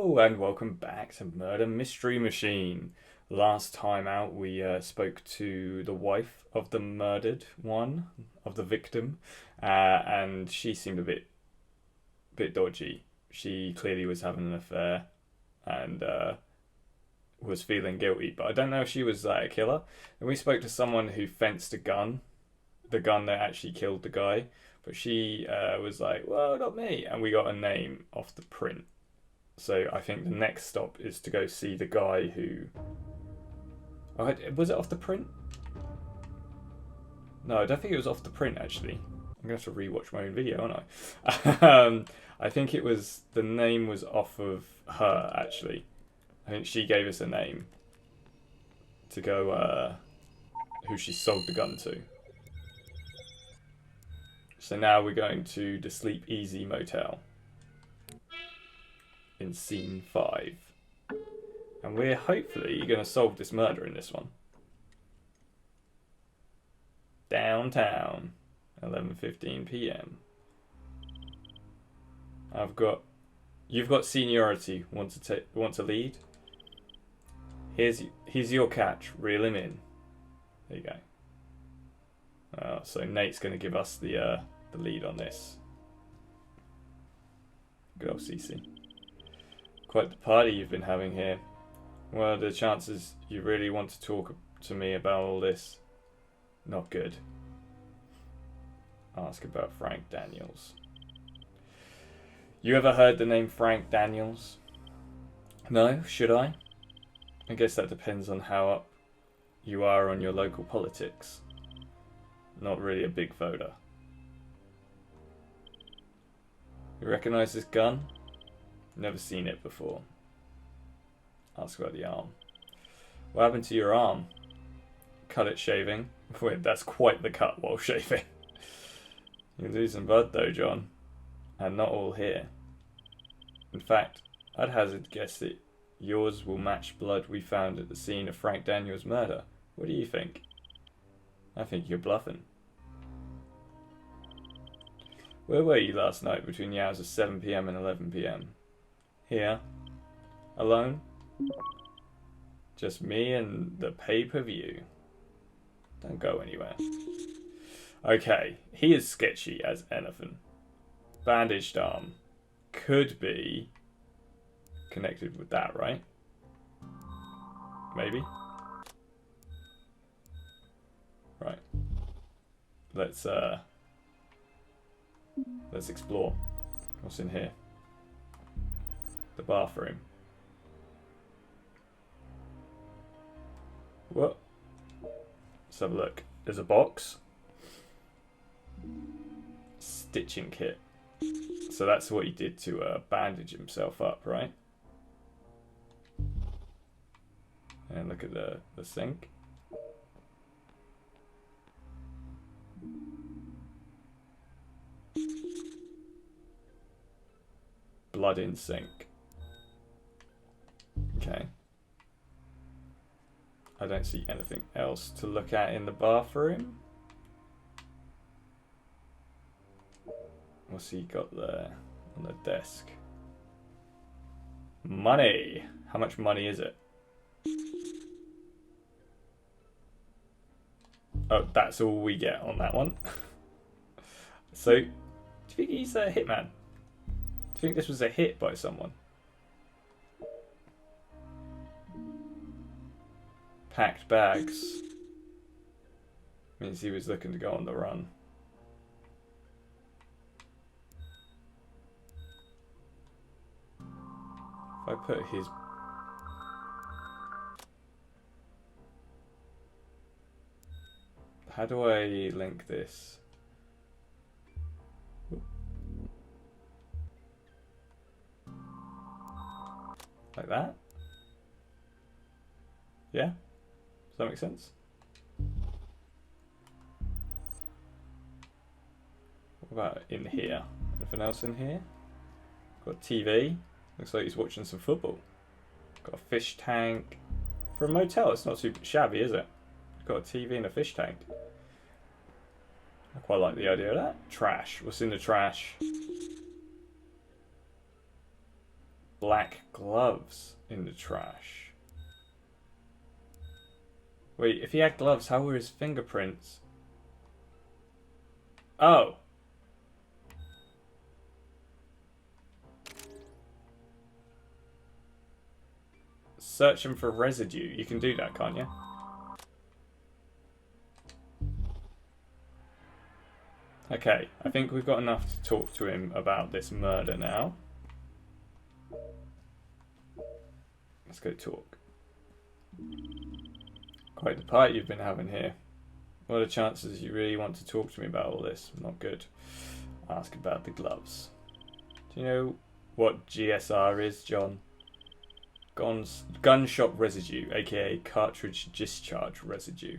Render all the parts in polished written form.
Hello and welcome back to Murder Mystery Machine. Last time out, we spoke to the wife of the murdered one, of the victim, and she seemed a bit dodgy. She clearly was having an affair and was feeling guilty, but I don't know if she was a killer. And we spoke to someone who fenced a gun, the gun that actually killed the guy, but she was like, "Well, not me," and we got a name off the print. So I think the next stop is to go see the guy who. Oh, was it off the print? No, I don't think it was off the print actually. I'm gonna have to rewatch my own video, aren't I? I think it was the name was off of her actually. I think she gave us a name to go who she sold the gun to. So now we're going to the Sleep Easy Motel in scene 5. And we're hopefully going to solve this murder in this one. Downtown, 11:15 p.m. You've got seniority. Want to lead? Here's your catch. Reel him in. There you go. So Nate's going to give us the lead on this. Good old CC. Quite the party you've been having here. What are the chances you really want to talk to me about all this? Not good. Ask about Frank Daniels. You ever heard the name Frank Daniels? No, should I? I guess that depends on how up you are on your local politics. Not really a big voter. You recognize this gun? Never seen it before. Ask about the arm. What happened to your arm? Cut it shaving? Wait, that's quite the cut while shaving. You're losing blood though, John. And not all here. In fact, I'd hazard guess that yours will match blood we found at the scene of Frank Daniels' murder. What do you think? I think you're bluffing. Where were you last night between the hours of 7 p.m. and 11 p.m? Here? Alone? Just me and the pay-per-view. Don't go anywhere. Okay, he is sketchy as anything. Bandaged arm. Could be connected with that, right? Maybe? Right. Let's explore. What's in here? The bathroom. What? Let's have a look. There's a box. Stitching kit. So that's what he did to bandage himself up, right? And look at the sink. Blood in sink. Okay. I don't see anything else to look at in the bathroom. What's he got there on the desk? Money. How much money is it? Oh, that's all we get on that one. So, do you think he's a hitman? Do you think this was a hit by someone? Packed bags. Means he was looking to go on the run. If I put his... How do I link this? Like that? Yeah? Does that make sense? What about in here? Anything else in here? Got a TV. Looks like he's watching some football. Got a fish tank. For a motel, it's not too shabby, is it? Got a TV and a fish tank. I quite like the idea of that. Trash. What's in the trash? black gloves in the trash. Wait, if he had gloves, how were his fingerprints? Oh. Search him for residue. You can do that, can't you? Okay, I think we've got enough to talk to him about this murder now. Let's go talk. Quite the party you've been having here. What are the chances you really want to talk to me about all this? Not good. Ask about the gloves. Do you know what GSR is, John? Gun shop residue, aka cartridge discharge residue.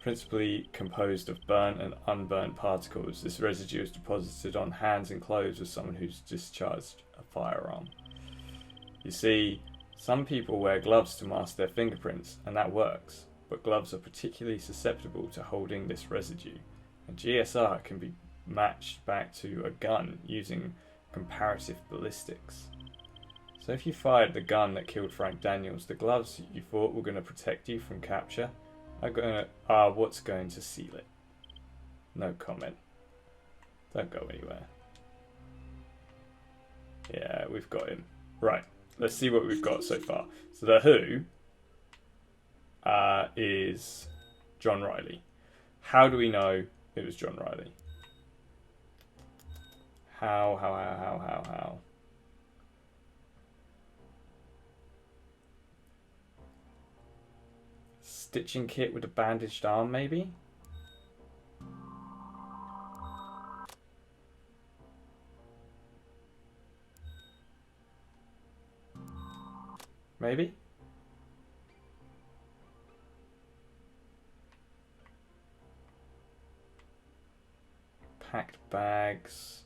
Principally composed of burnt and unburnt particles. This residue is deposited on hands and clothes of someone who's discharged a firearm. You see, some people wear gloves to mask their fingerprints, and that works, but gloves are particularly susceptible to holding this residue. And GSR can be matched back to a gun using comparative ballistics. So if you fired the gun that killed Frank Daniels, the gloves you thought were going to protect you from capture are what's going to seal it. No comment. Don't go anywhere. Yeah, we've got him. Right, let's see what we've got so far. So the Who is John Riley. How do we know it was John Riley? How? Stitching kit with a bandaged arm, maybe? Maybe? Packed bags.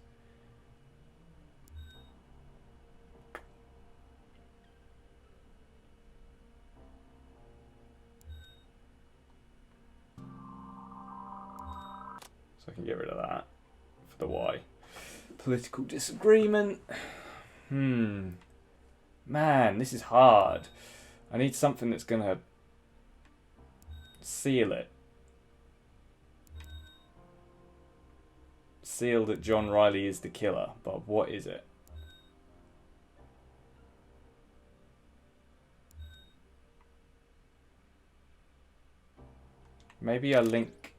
So I can get rid of that for the Y. Political disagreement. Man, this is hard. I need something that's going to seal it. Seal that John Riley is the killer, but what is it? Maybe a link.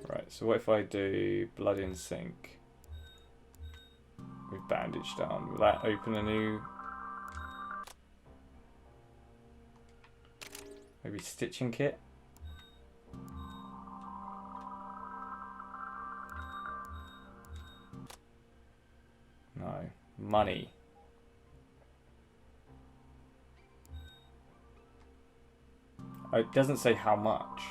Right, so what if I do blood in sink with bandaged arm? Will that open a new... Maybe stitching kit? No. Money. Oh, it doesn't say how much.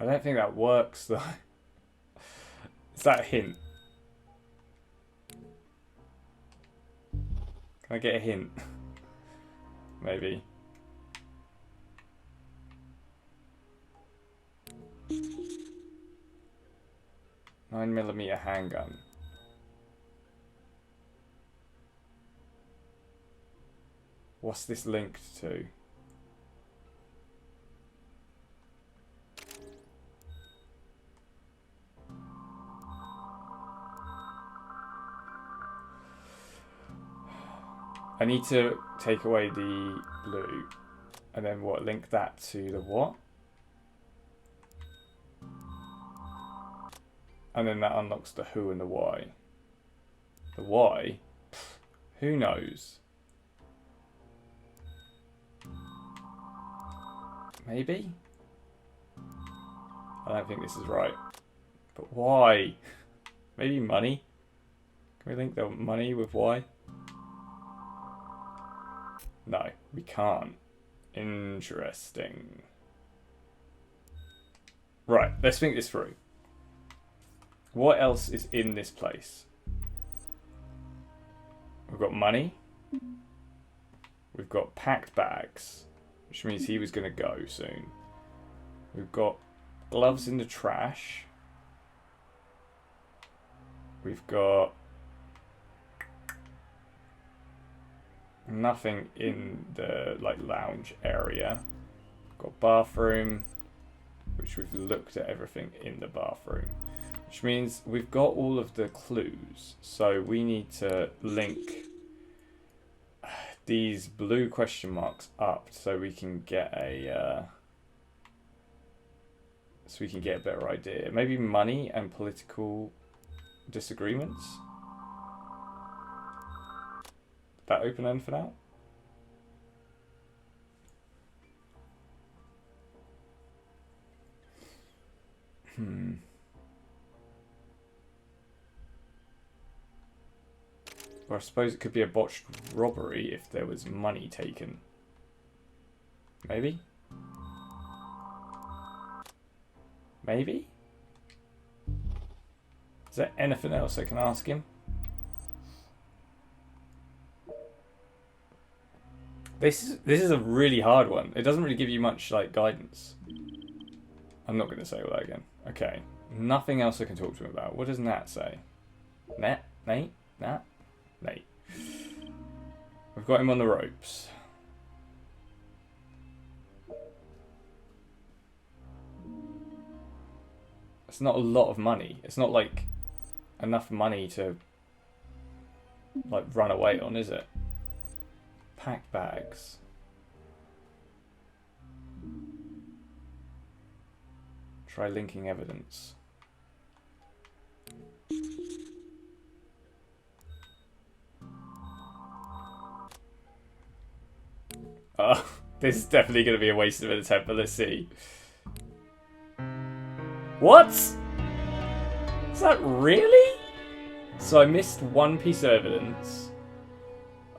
I don't think that works though. Is that a hint? Can I get a hint? Maybe. .9mm handgun. What's this linked to? I need to take away the blue and then what, link that to the what? And then that unlocks the who and the why. The why? Who knows? Maybe? I don't think this is right. But why? Maybe money? Can we link the money with why? No, we can't. Interesting. Right, let's think this through. What else is in this place? We've got money. We've got packed bags, which means he was going to go soon. We've got gloves in the trash. We've got nothing in the lounge area. Got bathroom, which we've looked at everything in the bathroom, which means we've got all of the clues. So we need to link these blue question marks up so we can get a better idea. Maybe money and political disagreements. That open end for now. Or I suppose it could be a botched robbery if there was money taken. Maybe? Maybe? Is there anything else I can ask him? This is a really hard one. It doesn't really give you much guidance. I'm not going to say all that again. Okay. Nothing else I can talk to him about. What does Nat say? Nat? Nate? Nat? Nate. We've got him on the ropes. It's not a lot of money. It's not enough money to run away on, is it? Packed bags. Try linking evidence. Oh, this is definitely going to be a waste of an attempt, but let's see. What? Is that really? So I missed one piece of evidence.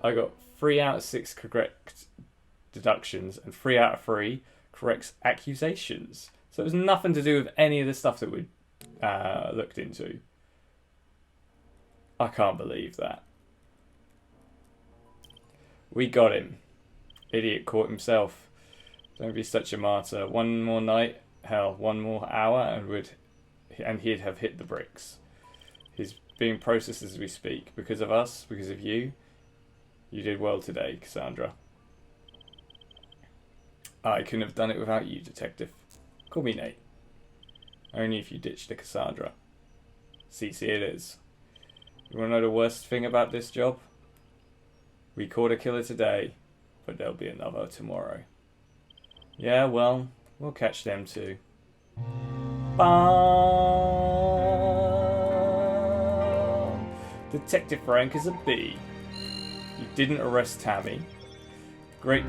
I got 3 out of 6 correct deductions and 3 out of 3 correct accusations. So it was nothing to do with any of the stuff that we looked into. I can't believe that. We got him. Idiot caught himself. Don't be such a martyr. One more night, hell, one more hour, and he'd have hit the bricks. He's being processed as we speak. Because of us, because of you. You did well today, Cassandra. I couldn't have done it without you, Detective. Call me Nate. Only if you ditched the Cassandra. CC it is. You want to know the worst thing about this job? We caught a killer today, but there'll be another tomorrow. Yeah, well, we'll catch them too. Bam! Detective rank is a B. You didn't arrest Tammy. Great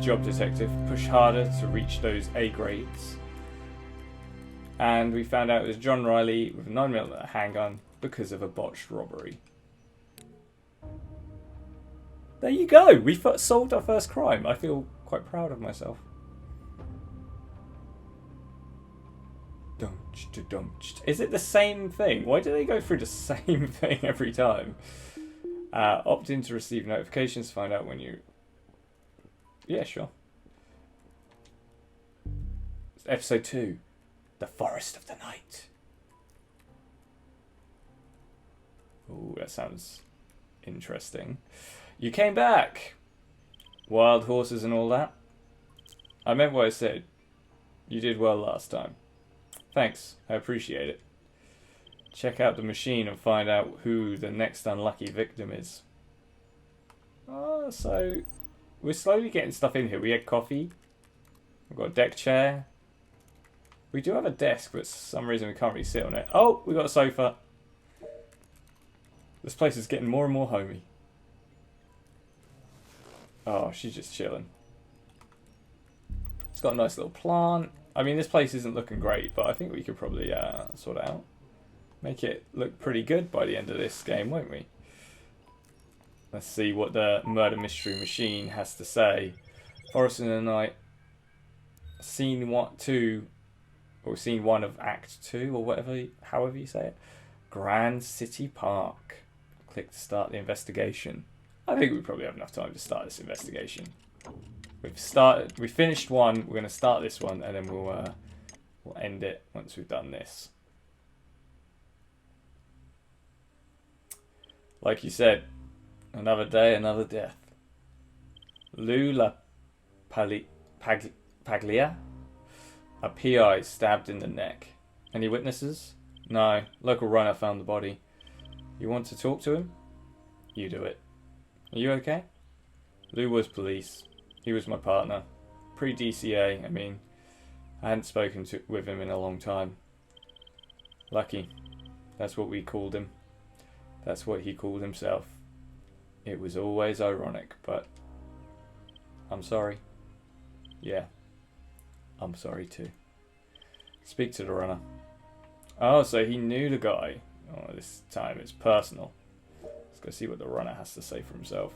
job, Detective. Push harder to reach those A grades. And we found out it was John Riley with a 9mm handgun because of a botched robbery. There you go. We solved our first crime. I feel quite proud of myself. Is it the same thing? Why do they go through the same thing every time? Opt in to receive notifications to find out when you... Yeah, sure. It's episode 2. The Forest of the Night. Ooh, that sounds interesting. You came back. Wild horses and all that. I meant what I said. You did well last time. Thanks, I appreciate it. Check out the machine and find out who the next unlucky victim is. Oh, so we're slowly getting stuff in here. We had coffee. We've got a deck chair. We do have a desk, but for some reason we can't really sit on it. Oh, we got a sofa. This place is getting more and more homey. Oh, she's just chilling. It's got a nice little plant. I mean, this place isn't looking great, but I think we could probably sort it out. Make it look pretty good by the end of this game, won't we? Let's see what the murder mystery machine has to say. Forest in the Night. Scene 2, or scene 1 of Act 2, or whatever, however you say it. Grand City Park. Click to start the investigation. I think we probably have enough time to start this investigation. We finished one. We're going to start this one, and then we'll end it once we've done this. Like you said, another day, another death. Lou Paglia, a PI stabbed in the neck. Any witnesses? No. Local runner found the body. You want to talk to him? You do it. Are you okay? Lou was police. He was my partner. Pre-DCA, I mean. I hadn't spoken with him in a long time. Lucky. That's what we called him. That's what he called himself. It was always ironic, but I'm sorry. Yeah, I'm sorry too. Speak to the runner. Oh, so he knew the guy. Oh, this time it's personal. Let's go see what the runner has to say for himself.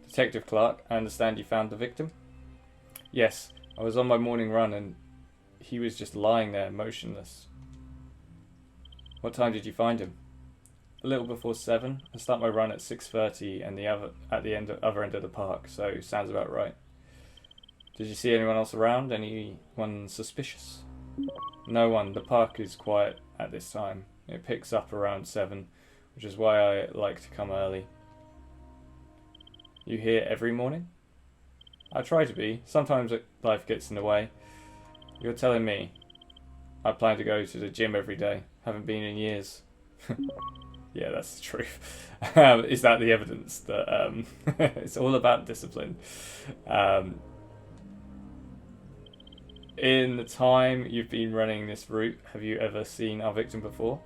Detective Clark, I understand you found the victim? Yes, I was on my morning run and he was just lying there, motionless. What time did you find him? A little before 7. I start my run at 6:30 and at the other end of the park, so sounds about right. Did you see anyone else around? Anyone suspicious? No one. The park is quiet at this time. It picks up around 7, which is why I like to come early. You here every morning? I try to be. Sometimes life gets in the way. You're telling me. I plan to go to the gym every day. Haven't been in years. Yeah, that's the truth. Is that the evidence that it's all about discipline? In the time you've been running this route, have you ever seen our victim before?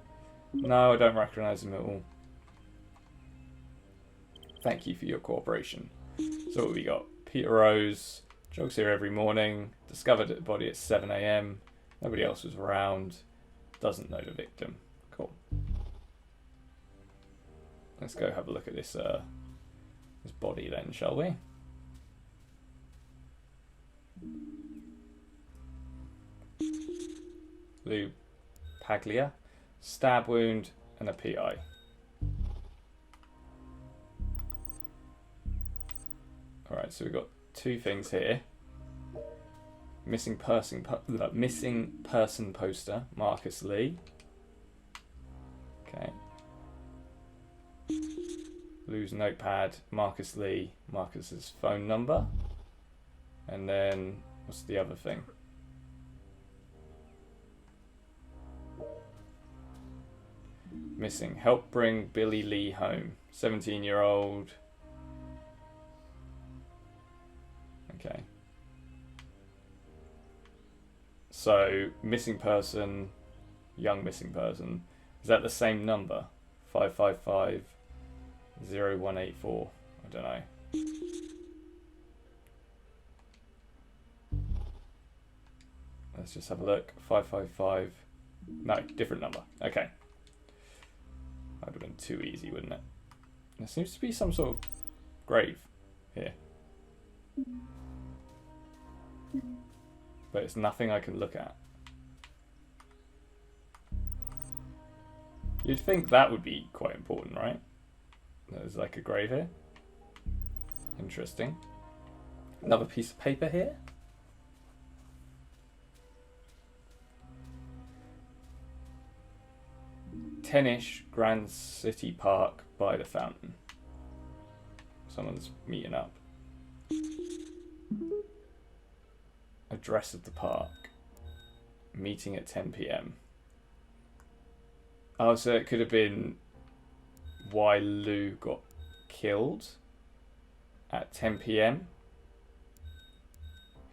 No, I don't recognise him at all. Thank you for your cooperation. So what have we got? Peter Rose jogs here every morning. Discovered the body at 7 a.m. Nobody else was around. Doesn't know the victim. Cool. Let's go have a look at this body then, shall we? Lou Paglia, stab wound and a PI. Alright, so we've got two things here. Missing person poster, Marcus Lee. Okay. Lou's notepad, Marcus Lee, Marcus's phone number. And then, what's the other thing? Missing. Help bring Billy Lee home. 17-year-old. Okay. So, missing person, young missing person. Is that the same number? 555-0184. I don't know. Let's just have a look. 555. No, different number. Okay. That would have been too easy, wouldn't it? There seems to be some sort of grave here. But it's nothing I can look at. You'd think that would be quite important, right? There's like a grave here. Interesting. Another piece of paper here. Tennish, Grand City Park by the fountain. Someone's meeting up. Address of the park. Meeting at 10 p.m. Oh, so it could have been why Lou got killed at 10 p.m.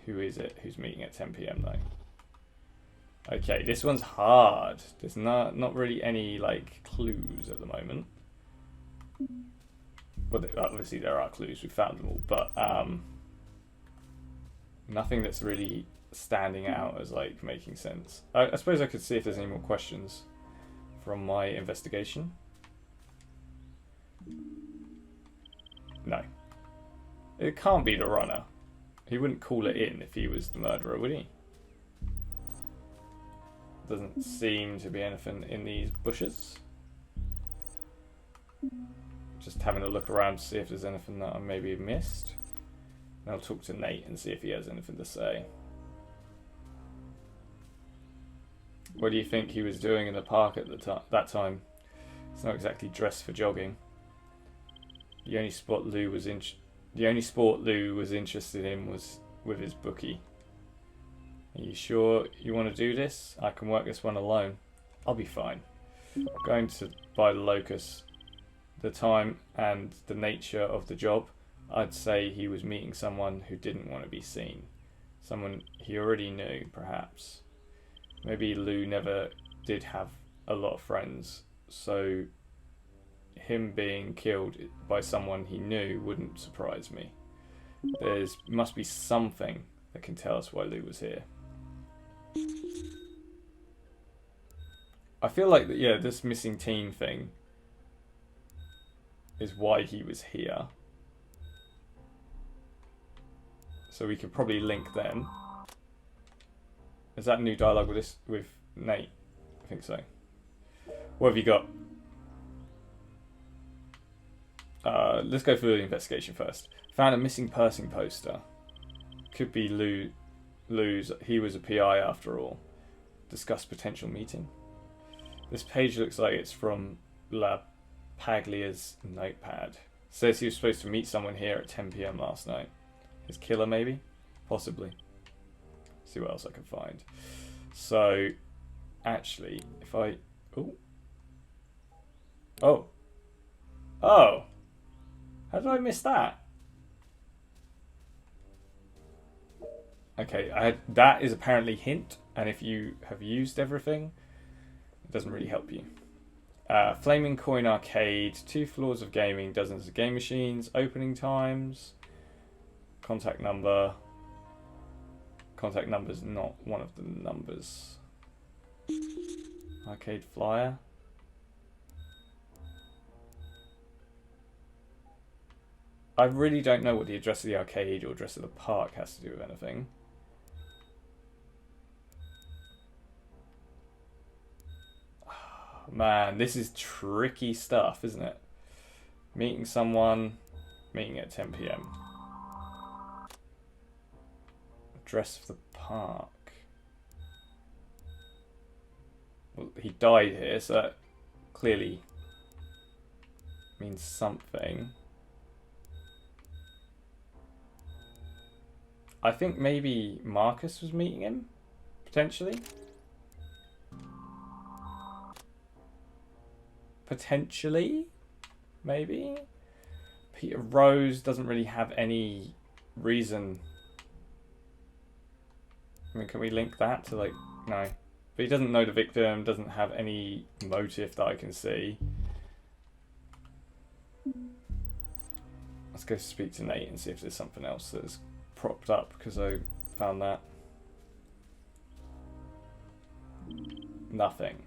Who is it who's meeting at 10 p.m. though? Okay, this one's hard. There's not really any like clues at the moment. Well, obviously there are clues. We found them all, but nothing that's really standing out as like making sense. I suppose I could see if there's any more questions from my investigation. No. It can't be the runner. He wouldn't call it in if he was the murderer, would he? Doesn't seem to be anything in these bushes. Just having a look around to see if there's anything that I maybe missed. And I'll talk to Nate and see if he has anything to say. What do you think he was doing in the park at that time? It's not exactly dressed for jogging. The only sport Lou was interested in was with his bookie. Are you sure you want to do this? I can work this one alone. I'll be fine. I'm going to buy the locus. The time and the nature of the job, I'd say he was meeting someone who didn't want to be seen. Someone he already knew, perhaps. Maybe Lou never did have a lot of friends, so him being killed by someone he knew wouldn't surprise me. There must be something that can tell us why Lou was here. I feel like this missing teen thing is why he was here. So we could probably link them. Is that new dialogue with Nate? I think so. What have you got? Let's go through the investigation first. Found a missing person poster. Could be Lou's. He was a PI after all. Discuss potential meeting. This page looks like it's from La Paglia's notepad. Says he was supposed to meet someone here at 10 PM last night. His killer, maybe? Possibly. See what else I can find. So, actually, if I... Oh. How did I miss that? Okay, that is apparently hint, and if you have used everything, it doesn't really help you. Flaming Coin Arcade, 2 floors of gaming, dozens of game machines, opening times, contact number. Contact number's not one of the numbers. Arcade flyer. I really don't know what the address of the arcade or address of the park has to do with anything. Man, this is tricky stuff, isn't it? Meeting someone, meeting at 10 PM. Address of the park. Well, he died here, so that clearly means something. I think maybe Marcus was meeting him, potentially. Potentially, maybe. Peter Rose doesn't really have any reason. I mean, can we link that to no. But he doesn't know the victim, doesn't have any motive that I can see. Let's go speak to Nate and see if there's something else that's propped up, because I found that. Nothing.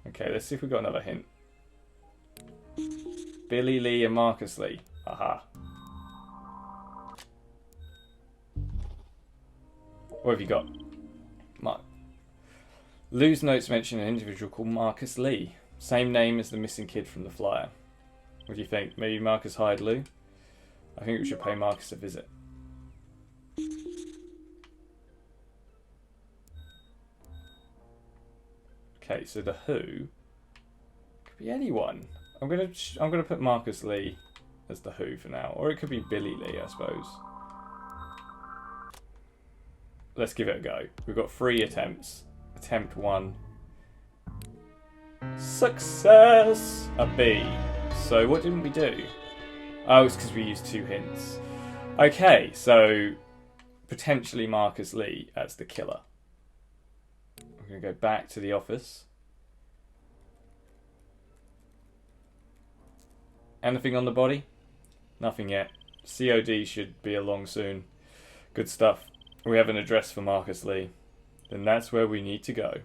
Okay, let's see if we've got another hint. Billy Lee and Marcus Lee. Aha. What have you got? Lou's notes mention an individual called Marcus Lee. Same name as the missing kid from the flyer. What do you think? Maybe Marcus hired Lou? I think we should pay Marcus a visit. Okay, so the Who could be anyone. I'm gonna put Marcus Lee as the Who for now, or it could be Billy Lee, I suppose. Let's give it a go. We've got 3 attempts. Attempt 1. Success! A B. So what didn't we do? Oh, it's because we used 2 hints. Okay, so potentially Marcus Lee as the killer. I'm going to go back to the office. Anything on the body? Nothing yet. COD should be along soon. Good stuff. We have an address for Marcus Lee. Then that's where we need to go.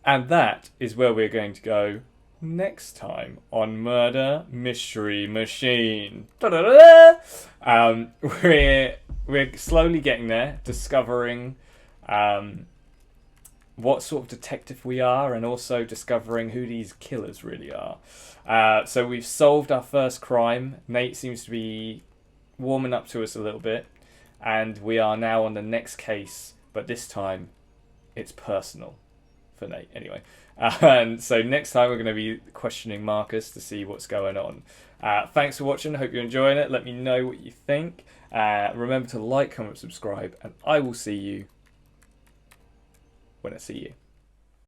And that is where we're going to go next time on Murder Mystery Machine. Da-da-da-da! We're slowly getting there, discovering what sort of detective we are, and also discovering who these killers really are. So we've solved our first crime. Nate seems to be warming up to us a little bit, and we are now on the next case, but this time it's personal for Nate anyway. And so next time we're going to be questioning Marcus to see what's going on. Thanks for watching. Hope you're enjoying it. Let me know what you think. Remember to like, comment, subscribe, and I will see you when I see you.